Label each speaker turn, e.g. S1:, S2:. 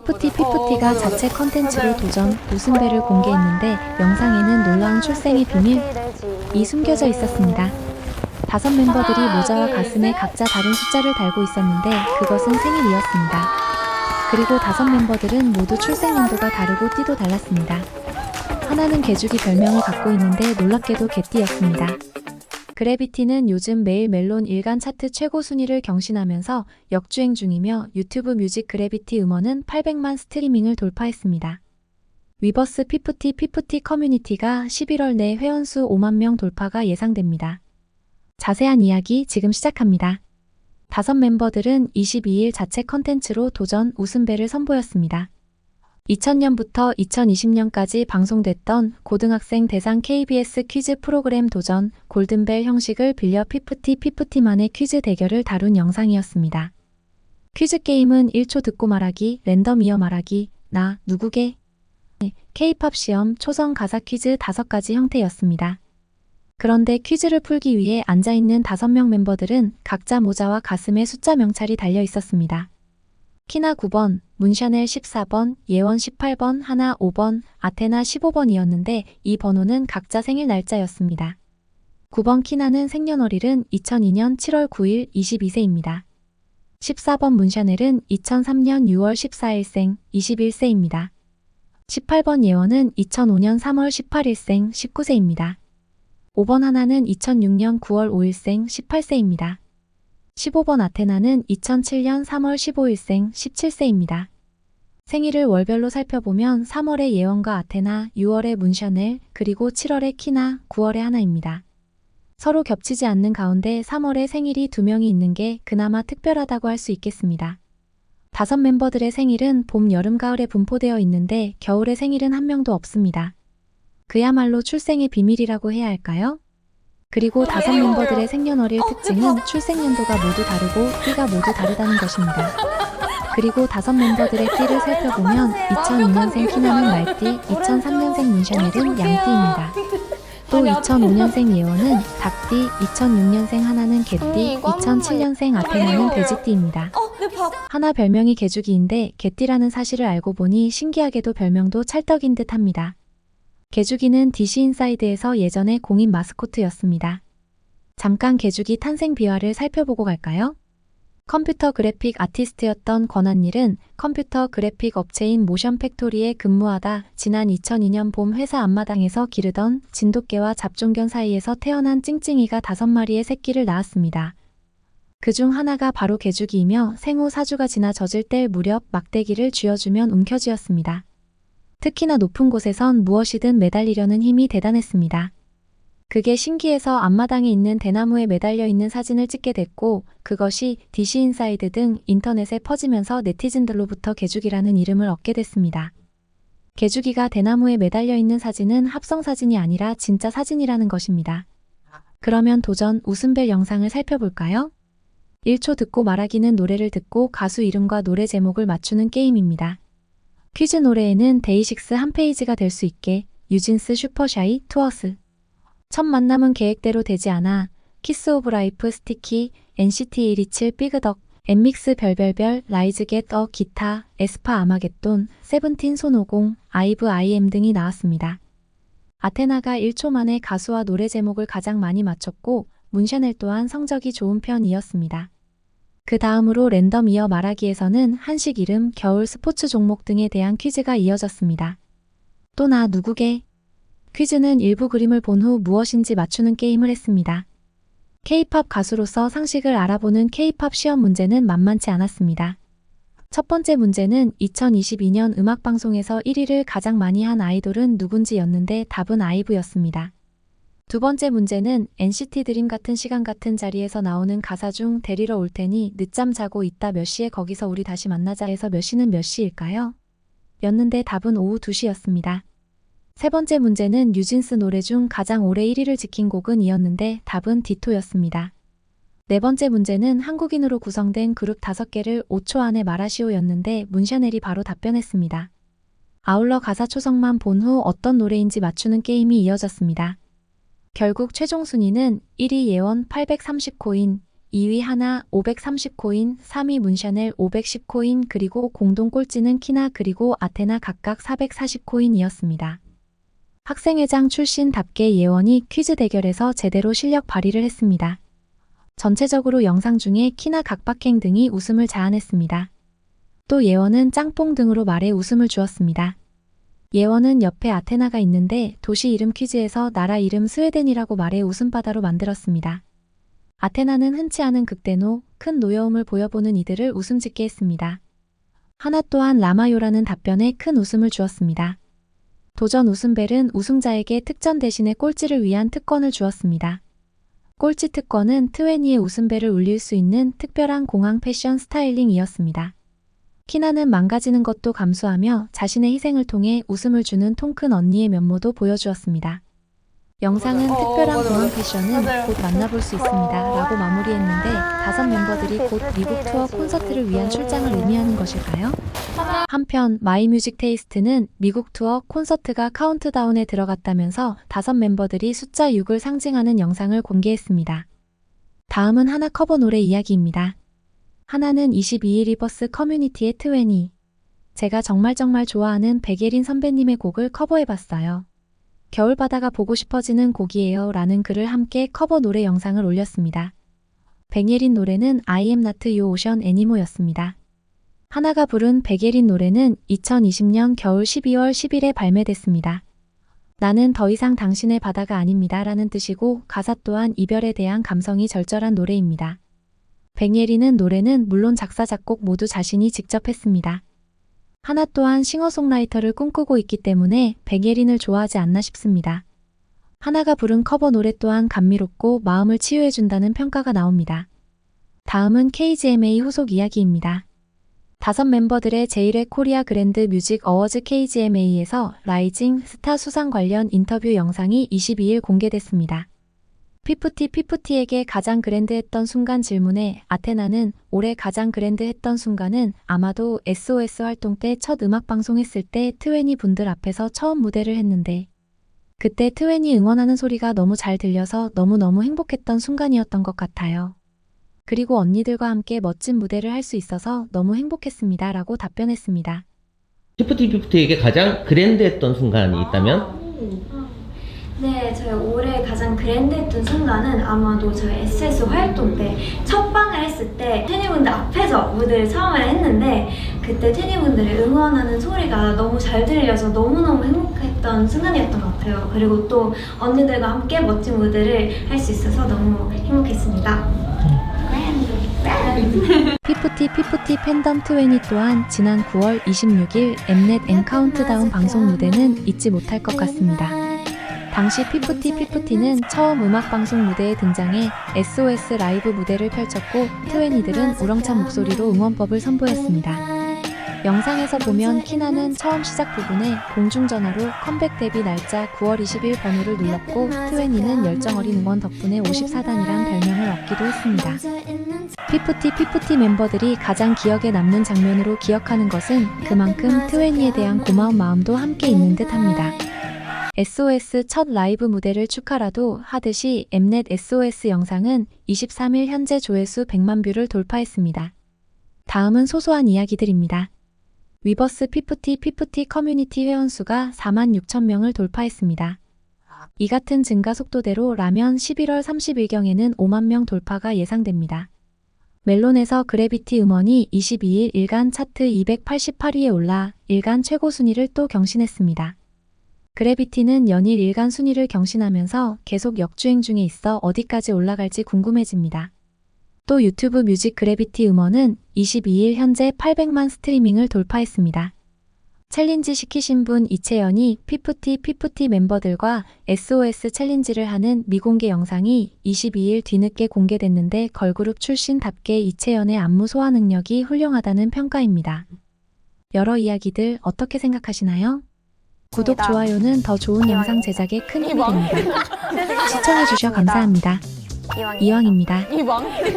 S1: 피프티가 자체 컨텐츠로 도전 웃음배를 공개했는데 영상에는 놀라운 출생의 비밀이 숨겨져 있었습니다. 5멤버들이 모자와 가슴에 각자 다른 숫자를 달고 있었는데 그것은 생일이었습니다. 그리고 5멤버들은 모두 출생 연도가 다르고 띠도 달랐습니다. 하나는 개죽이 별명을 갖고 있는데 놀랍게도 개띠였습니다. 그래비티는 요즘 매일 멜론 일간 차트 최고 순위를 경신하면서 역주행 중이며 유튜브 뮤직 그래비티 음원은 800만 스트리밍을 돌파했습니다. 위버스 피프티 커뮤니티가 11월 내 회원수 5만 명 돌파가 예상됩니다. 자세한 이야기 지금 시작합니다. 5멤버들은 22일 자체 컨텐츠로 도전 웃음배를 선보였습니다. 2000년부터 2020년까지 방송됐던 고등학생 대상 KBS 퀴즈 프로그램 도전 골든벨 형식을 빌려 피프티만의 퀴즈 대결을 다룬 영상이었습니다. 퀴즈 게임은 1초 듣고 말하기, 랜덤 이어 말하기, 나, 누구게? K-팝 시험, 초성 가사 퀴즈 5가지 형태였습니다. 그런데 퀴즈를 풀기 위해 앉아있는 5명 멤버들은 각자 모자와 가슴에 숫자 명찰이 달려 있었습니다. 키나 9번, 문샤넬 14번, 예원 18번, 하나 5번, 아테나 15번이었는데 이 번호는 각자 생일 날짜였습니다. 9번 키나는 생년월일은 2002년 7월 9일 22세입니다. 14번 문샤넬은 2003년 6월 14일생 21세입니다. 18번 예원은 2005년 3월 18일생 19세입니다. 5번 하나는 2006년 9월 5일생 18세입니다. 15번 아테나는 2007년 3월 15일생 17세입니다. 생일을 월별로 살펴보면 3월에 예원과 아테나, 6월에 문샤넬, 그리고 7월에 키나, 9월에 하나입니다. 서로 겹치지 않는 가운데 3월에 생일이 2명이 있는 게 그나마 특별하다고 할 수 있겠습니다. 5멤버들의 생일은 봄, 여름, 가을에 분포되어 있는데 겨울의 생일은 1명도 없습니다. 그야말로 출생의 비밀이라고 해야 할까요? 그리고 5멤버들의 생년월일 특징은 출생연도가 모두 다르고 띠가 모두 다르다는 것입니다. 그리고 5멤버들의 띠를 살펴보면 2002년생 키나는 말띠, 2003년생 문샤넬은 양띠입니다. 또 2005년생 예원은 닭띠, 2006년생 하나는 개띠, 2007년생 아테나는 돼지띠입니다. 하나 별명이 개죽이인데 개띠라는 사실을 알고 보니 신기하게도 별명도 찰떡인 듯 합니다. 개죽이는 DC 인사이드에서 예전에 공인 마스코트였습니다. 잠깐 개죽이 탄생 비화를 살펴보고 갈까요? 컴퓨터 그래픽 아티스트였던 권한일은 컴퓨터 그래픽 업체인 모션 팩토리에 근무하다 지난 2002년 봄 회사 앞마당에서 기르던 진돗개와 잡종견 사이에서 태어난 찡찡이가 5마리의 새끼를 낳았습니다. 그중 하나가 바로 개죽이이며 생후 4주가 지나 젖을 뗄 무렵 막대기를 쥐어주면 움켜쥐었습니다. 특히나 높은 곳에선 무엇이든 매달리려는 힘이 대단했습니다. 그게 신기해서 앞마당에 있는 대나무에 매달려 있는 사진을 찍게 됐고 그것이 DC 인사이드 등 인터넷에 퍼지면서 네티즌들로부터 개죽이라는 이름을 얻게 됐습니다. 개죽이가 대나무에 매달려 있는 사진은 합성사진이 아니라 진짜 사진이라는 것입니다. 그러면 도전 웃음벨 영상을 살펴볼까요? 1초 듣고 말하기는 노래를 듣고 가수 이름과 노래 제목을 맞추는 게임입니다. 퀴즈 노래에는 데이식스 한 페이지가 될 수 있게 뉴진스 슈퍼샤이 투어스 첫 만남은 계획대로 되지 않아 키스 오브 라이프 스티키 NCT 127 삐그덕 엠믹스 별별별 라이즈 겟 어 기타 에스파 아마겟돈 세븐틴 손오공 아이브 IM 등이 나왔습니다. 아테나가 1초 만에 가수와 노래 제목을 가장 많이 맞췄고 문샤넬 또한 성적이 좋은 편이었습니다. 그 다음으로 랜덤 이어 말하기에서는 한식 이름, 겨울 스포츠 종목 등에 대한 퀴즈가 이어졌습니다. 또 나 누구게? 퀴즈는 일부 그림을 본 후 무엇인지 맞추는 게임을 했습니다. K-팝 가수로서 상식을 알아보는 K-팝 시험 문제는 만만치 않았습니다. 첫 번째 문제는 2022년 음악방송에서 1위를 가장 많이 한 아이돌은 누군지였는데 답은 아이브였습니다. 두 번째 문제는 NCT 드림 같은 시간 같은 자리에서 나오는 가사 중 데리러 올 테니 늦잠 자고 있다 몇 시에 거기서 우리 다시 만나자에서 몇 시는 몇 시일까요? 였는데 답은 오후 2시였습니다. 세 번째 문제는 뉴진스 노래 중 가장 오래 1위를 지킨 곡은 이었는데 답은 디토였습니다. 네 번째 문제는 한국인으로 구성된 그룹 5개를 5초 안에 말하시오였는데 문샤넬이 바로 답변했습니다. 아울러 가사 초성만 본 후 어떤 노래인지 맞추는 게임이 이어졌습니다. 결국 최종 순위는 1위 예원 830코인, 2위 하나 530코인, 3위 문샤넬 510코인, 그리고 공동 꼴찌는 키나 그리고 아테나 각각 440코인이었습니다. 학생회장 출신답게 예원이 퀴즈 대결에서 제대로 실력 발휘를 했습니다. 전체적으로 영상 중에 키나 각박행 등이 웃음을 자아냈습니다. 또 예원은 짱뽕 등으로 말에 웃음을 주었습니다. 예원은 옆에 아테나가 있는데 도시 이름 퀴즈에서 나라 이름 스웨덴이라고 말해 웃음바다로 만들었습니다. 아테나는 흔치 않은 극대노, 큰 노여움을 보여보는 이들을 웃음 짓게 했습니다. 하나 또한 라마요라는 답변에 큰 웃음을 주었습니다. 도전 웃음벨은 우승자에게 특전 대신에 꼴찌를 위한 특권을 주었습니다. 꼴찌 특권은 트웨니의 웃음벨을 울릴 수 있는 특별한 공항 패션 스타일링이었습니다. 키나는 망가지는 것도 감수하며 자신의 희생을 통해 웃음을 주는 통큰 언니의 면모도 보여주었습니다. 영상은 특별한 공항 패션은 곧 만나볼 수 있습니다 라고 마무리했는데 5 멤버들이 곧 미국 투어 콘서트를 위한 출장을 의미하는 것일까요? 한편 마이뮤직 테이스트는 미국 투어 콘서트가 카운트다운에 들어갔다면서 5 멤버들이 숫자 6을 상징하는 영상을 공개했습니다. 다음은 하나 커버 노래 이야기입니다. 하나는 22일 리버스 커뮤니티의 20. 제가 정말 좋아하는 백예린 선배님의 곡을 커버해봤어요. 겨울바다가 보고 싶어지는 곡이에요 라는 글을 함께 커버 노래 영상을 올렸습니다. 백예린 노래는 I am not your ocean anymore 였습니다. 하나가 부른 백예린 노래는 2020년 겨울 12월 10일에 발매됐습니다. 나는 더 이상 당신의 바다가 아닙니다 라는 뜻이고 가사 또한 이별에 대한 감성이 절절한 노래입니다. 백예린은 노래는 물론 작사 작곡 모두 자신이 직접 했습니다. 하나 또한 싱어송라이터를 꿈꾸고 있기 때문에 백예린을 좋아하지 않나 싶습니다. 하나가 부른 커버 노래 또한 감미롭고 마음을 치유해준다는 평가가 나옵니다. 다음은 KGMA 후속 이야기입니다. 5 멤버들의 제1회 코리아 그랜드 뮤직 어워즈 KGMA에서 라이징 스타 수상 관련 인터뷰 영상이 22일 공개됐습니다. 피프티에게 가장 그랜드했던 순간 질문에 아테나는 올해 가장 그랜드했던 순간은 아마도 SOS 활동 때 첫 음악 방송했을 때 20 분들 앞에서 처음 무대를 했는데 그때 20 응원하는 소리가 너무 잘 들려서 너무너무 행복했던 순간이었던 것 같아요. 그리고 언니들과 함께 멋진 무대를 할 수 있어서 너무 행복했습니다 라고 답변했습니다.
S2: 피프티에게 가장 그랜드했던 순간이 있다면?
S3: 네, 저희 올해 가장 그랜드했던 순간은 아마도 저희 SS 활동 때 첫 방을 했을 때 테니분들 앞에서 무대를 처음에 했는데 그때 테니분들의 응원하는 소리가 너무 잘 들려서 너무너무 행복했던 순간이었던 것 같아요. 그리고 또 언니들과 함께 멋진 무대를 할 수 있어서 너무 행복했습니다.
S1: 피프티 팬덤 20 또한 지난 9월 26일 엠넷 앤 카운트다운 방송 무대는 잊지 못할 것 같습니다. 당시 피프티는 처음 음악방송 무대에 등장해 SOS 라이브 무대를 펼쳤고 20들은 우렁찬 목소리로 응원법을 선보였습니다. 영상에서 보면 키나는 처음 시작 부분에 공중전화로 컴백 데뷔 날짜 9월 20일 번호를 눌렀고 20는 열정어린 응원 덕분에 54단이란 별명을 얻기도 했습니다. 피프티 멤버들이 가장 기억에 남는 장면으로 기억하는 것은 그만큼 20에 대한 고마운 마음도 함께 있는 듯합니다. SOS 첫 라이브 무대를 축하라도 하듯이 엠넷 SOS 영상은 23일 현재 조회수 100만 뷰를 돌파했습니다. 다음은 소소한 이야기들입니다. 위버스 피프티 커뮤니티 회원수가 46,000명을 돌파했습니다. 이 같은 증가 속도대로라면 11월 30일경에는 5만 명 돌파가 예상됩니다. 멜론에서 그래비티 음원이 22일 일간 차트 288위에 올라 일간 최고 순위를 또 경신했습니다. 그래비티는 연일 일간 순위를 경신하면서 계속 역주행 중에 있어 어디까지 올라갈지 궁금해집니다. 또 유튜브 뮤직 그래비티 음원은 22일 현재 800만 스트리밍을 돌파했습니다. 챌린지 시키신 분 이채연이 피프티 멤버들과 SOS 챌린지를 하는 미공개 영상이 22일 뒤늦게 공개됐는데 걸그룹 출신답게 이채연의 안무 소화 능력이 훌륭하다는 평가입니다. 여러 이야기들 어떻게 생각하시나요? 구독, 좋아요는 더 좋은 영상 제작에 큰 힘이 됩니다. 시청해주셔 감사합니다. 이왕입니다.